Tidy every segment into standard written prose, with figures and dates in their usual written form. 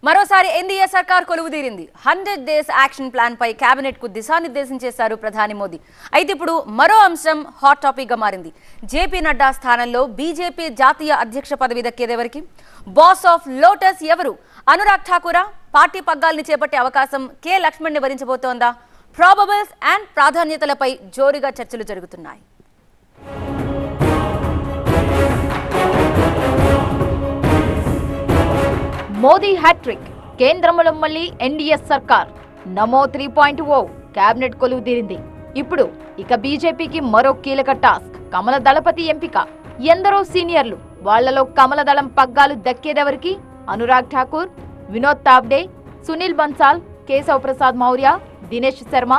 మరోసారి ఎన్డీఏ సర్కార్ కొలువుదీరింది. 100 days action plan పై cabinet కు దిశానిర్దేశం చేశారు ప్రధాని మోదీ. అయితే ఇప్పుడు మరో అంశం హాట్ టాపిక్ గా మారింది. జేపీ నడ్డా స్థానంలో బీజేపీ జాతీయ అధ్యక్ష పదవి దక్కేదెవరికి? బాస్ ఆఫ్ లోటస్ ఎవరు? అనురాగ్ ఠాకూరా? పార్టీ పగ్గాల్ని చేపట్టే అవకాశం కె లక్ష్మణ్ ని వరించబోతోందా? ప్రాబబుల్స్ అండ్ ప్రాధాన్యతలపై జోరుగా చర్చలు జరుగుతున్నాయి. మోదీ హ్యాట్రిక్, కేంద్రంలో మళ్లీ ఎన్డీఏ సర్కార్. నమో 3.0 కేబినెట్ కొలువుదీరింది. ఇప్పుడు ఇక బీజేపీకి మరో కీలక టాస్క్. కమల దళపతి ఎంపిక. ఎందరో సీనియర్లు, వాళ్లలో కమల దళం పగ్గాలు దక్కేదెవరికి? అనురాగ్ ఠాకూర్, వినోద్ తావ్డే, సునీల్ బన్సాల్, కేశవ్ ప్రసాద్ మౌర్య, దినేష్ శర్మ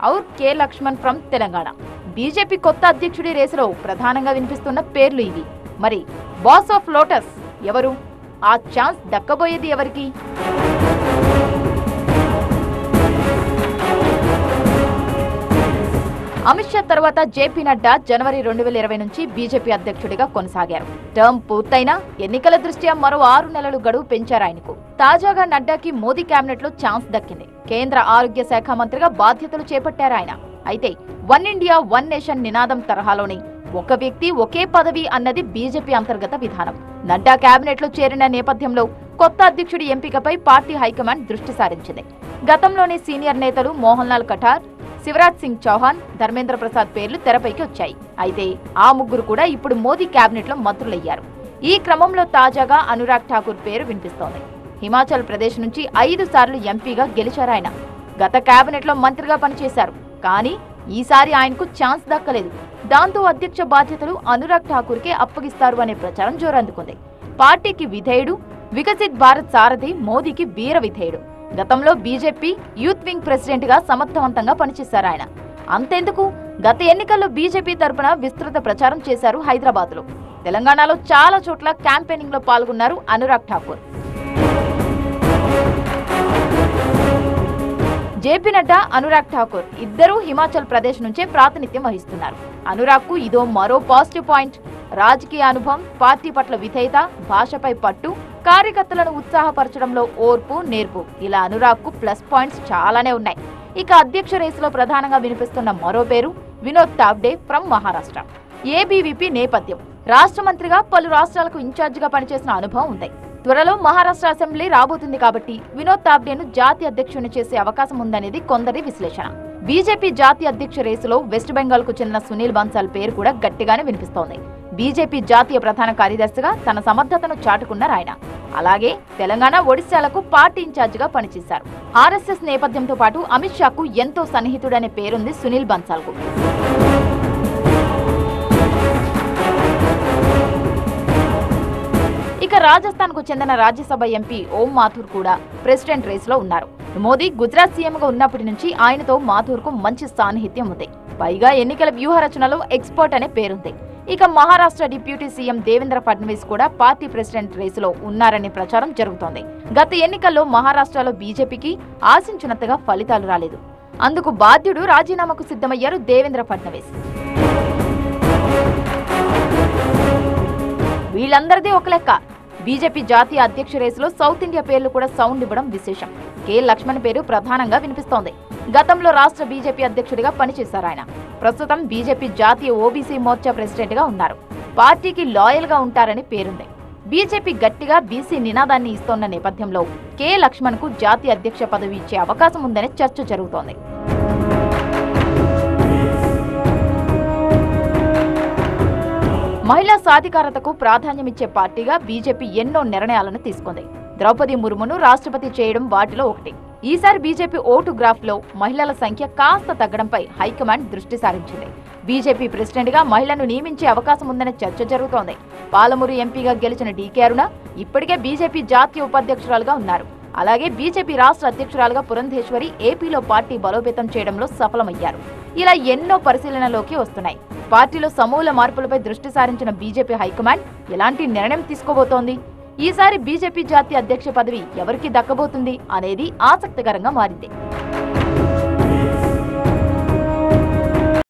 ఔర్ కె లక్ష్మణ్ ఫ్రమ్ తెలంగాణ. బీజేపీ కొత్త అధ్యక్షుడి రేసులో ప్రధానంగా వినిపిస్తున్న పేర్లు ఇవి. మరి బాస్ ఆఫ్ లోటస్ ఎవరు? ఆ ఛాన్స్ దక్కబోయేది ఎవరికి? అమిత్ షా తర్వాత జేపీ నడ్డా జనవరి 2020 నుంచి బీజేపీ అధ్యక్షుడిగా కొనసాగారు. టర్మ్ పూర్తయినా ఎన్నికల దృష్ట్యా మరో 6 నెలలు గడువు పెంచారు ఆయనకు. తాజాగా నడ్డాకి మోదీ కేబినెట్ లో ఛాన్స్ దక్కింది. కేంద్ర ఆరోగ్య శాఖ మంత్రిగా బాధ్యతలు చేపట్టారు ఆయన. అయితే వన్ ఇండియా వన్ నేషన్ నినాదం తరహాలోని ఒక వ్యక్తి ఒకే పదవి అన్నది బీజేపీ అంతర్గత విధానం. నడ్డా కేబినెట్ లో చేరిన నేపథ్యంలో కొత్త అధ్యక్షుడి ఎంపికపై పార్టీ హైకమాండ్ దృష్టి సారించింది. గతంలోని సీనియర్ నేతలు మోహన్ లాల్ కఠార్, శివరాజ్ సింగ్ చౌహాన్, ధర్మేంద్ర ప్రసాద్ పేర్లు తెరపైకి వచ్చాయి. అయితే ఆ ముగ్గురు కూడా ఇప్పుడు మోదీ కేబినెట్ లో మంత్రులయ్యారు. ఈ క్రమంలో తాజాగా అనురాగ్ ఠాకూర్ పేరు వినిపిస్తోంది. హిమాచల్ ప్రదేశ్ నుంచి 5 సార్లు ఎంపీగా గెలిచారాయన. గత కేబినెట్ లో మంత్రిగా పనిచేశారు. కానీ ఈసారి ఆయనకు ఛాన్స్ దక్కలేదు. దాంతో అధ్యక్ష బాధ్యతలు అనురాగ్ ఠాకూర్ కే అప్పగిస్తారు అనే ప్రచారం జోరందుకుంది. పార్టీకి విధేయుడు, వికసిత్ భారత్ సారథి, మోదీకి వీర విధేయుడు. గతంలో బీజేపీ యూత్ వింగ్ ప్రెసిడెంట్ గా సమర్థవంతంగా పనిచేశారు ఆయన. అంతెందుకు, గత ఎన్నికల్లో బీజేపీ తరపున విస్తృత ప్రచారం చేశారు హైదరాబాద్ లో. తెలంగాణలో చాలా చోట్ల క్యాంపెయినింగ్ లో పాల్గొన్నారు అనురాగ్ ఠాకూర్. జేపీ నడ్డా, అనురాగ్ ఠాకూర్ ఇద్దరూ హిమాచల్ ప్రదేశ్ నుంచే ప్రాతినిధ్యం వహిస్తున్నారు. అనురాగ్ కు ఇదో మరో పాజిటివ్ పాయింట్. రాజకీయ అనుభవం, పార్టీ పట్ల విధేయత, భాషపై పట్టు, కార్యకర్తలను ఉత్సాహపరచడంలో ఓర్పు, నేర్పు, ఇలా అనురాగ్ కు ప్లస్ పాయింట్స్ చాలానే ఉన్నాయి. ఇక అధ్యక్ష రేసులో ప్రధానంగా వినిపిస్తున్న మరో పేరు వినోద్ తావ్డే ఫ్రమ్ మహారాష్ట్ర. ఏబీవీపీ నేపథ్యం. రాష్ట్ర మంత్రిగా పలు రాష్ట్రాలకు ఇన్ఛార్జిగా పనిచేసిన అనుభవం ఉంది. త్వరలో మహారాష్ట్ర అసెంబ్లీ రాబోతుంది కాబట్టి వినోద్ తావ్డేను జాతీయ అధ్యక్షుని చేసే అవకాశం ఉందనేది కొందరి విశ్లేషణ. బీజేపీ జాతీయ అధ్యక్ష రేసులో వెస్ట్ బెంగాల్ కు చెందిన సునీల్ బన్సాల్ పేరు కూడా గట్టిగానే వినిపిస్తోంది. బీజేపీ జాతీయ ప్రధాన కార్యదర్శిగా తన సమర్థతను చాటుకున్నారు ఆయన. అలాగే తెలంగాణ, ఒడిశాలకు పార్టీ ఇన్ఛార్జిగా పనిచేశారు. ఆర్ఎస్ఎస్ నేపథ్యంతో పాటు అమిత్ షాకు ఎంతో సన్నిహితుడనే పేరుంది సునీల్ బన్సాల్ కు. ఇక రాజస్థాన్ కు చెందిన రాజ్యసభ ఎంపీ ఓం మాథూర్ కూడా ప్రెసిడెంట్ రేస్ లో ఉన్నారు. మోదీ గుజరాత్ సీఎంగా ఉన్నప్పటి నుంచి ఆయనతో మాథూర్ కు మంచి సాన్నిహిత్యం ఉంది. పైగా ఎన్నికల వ్యూహ రచనలో ఎక్స్పర్ట్ అనే పేరుంది. ఇక మహారాష్ట్ర డిప్యూటీ సీఎం దేవేంద్ర ఫడ్నవీస్ కూడా పార్టీ ప్రెసిడెంట్ రేసులో ఉన్నారనే ప్రచారం జరుగుతోంది. గత ఎన్నికల్లో మహారాష్ట్రలో బీజేపీకి ఆశించినంతగా ఫలితాలు రాలేదు. అందుకు బాధ్యుడు రాజీనామాకు సిద్ధమయ్యారు దేవేంద్ర ఫడ్నవీస్. వీళ్ళందరిదే ఒక లెక్క. బీజేపీ జాతీయ అధ్యక్ష రేసులో సౌత్ ఇండియా పేర్లు కూడా సౌండ్ ఇవ్వడం విశేషం. కె లక్ష్మణ్ పేరు ప్రధానంగా వినిపిస్తోంది. గతంలో రాష్ట్ర బీజేపీ అధ్యక్షుడిగా పనిచేశారు ఆయన. ప్రస్తుతం బీజేపీ జాతీయ ఓబీసీ మోర్చా ప్రెసిడెంట్ గా ఉన్నారు. పార్టీకి లాయల్ గా ఉంటారని పేరుంది. బీజేపీ గట్టిగా బీసీ నినాదాన్ని ఇస్తోన్న నేపథ్యంలో కె లక్ష్మణ్ కు జాతీయ అధ్యక్ష పదవి ఇచ్చే అవకాశం ఉందనే చర్చ జరుగుతోంది. మహిళా సాధికారతకు ప్రాధాన్యమిచ్చే పార్టీగా బీజేపీ ఎన్నో నిర్ణయాలను తీసుకుంది. ద్రౌపది ముర్మును రాష్ట్రపతి చేయడం వాటిలో ఒకటి. ఈసారి బీజేపీ ఓటు గ్రాఫ్ లో మహిళల సంఖ్య కాస్త తగ్గడంపై హైకమాండ్ దృష్టి సారించింది. బీజేపీ ప్రెసిడెంట్ గా మహిళను నియమించే అవకాశం ఉందనే చర్చ జరుగుతోంది. పాలమూరు ఎంపీగా గెలిచిన డీకే అరుణ ఇప్పటికే బీజేపీ జాతీయ ఉపాధ్యక్షురాలుగా ఉన్నారు. అలాగే బీజేపీ రాష్ట్ర అధ్యక్షురాలుగా పురంధేశ్వరి ఏపీలో పార్టీ బలోపేతం చేయడంలో సఫలమయ్యారు. ఇలా ఎన్నో పరిశీలనలోకి వస్తున్నాయి. పార్టీలో సమూల మార్పులపై దృష్టి సారించిన బీజేపీ హైకమాండ్ ఎలాంటి నిర్ణయం తీసుకోబోతోంది? ఈసారి బీజేపీ జాతీయ అధ్యక్ష పదవి ఎవరికి దక్కబోతుంది అనేది ఆసక్తికరంగా మారింది.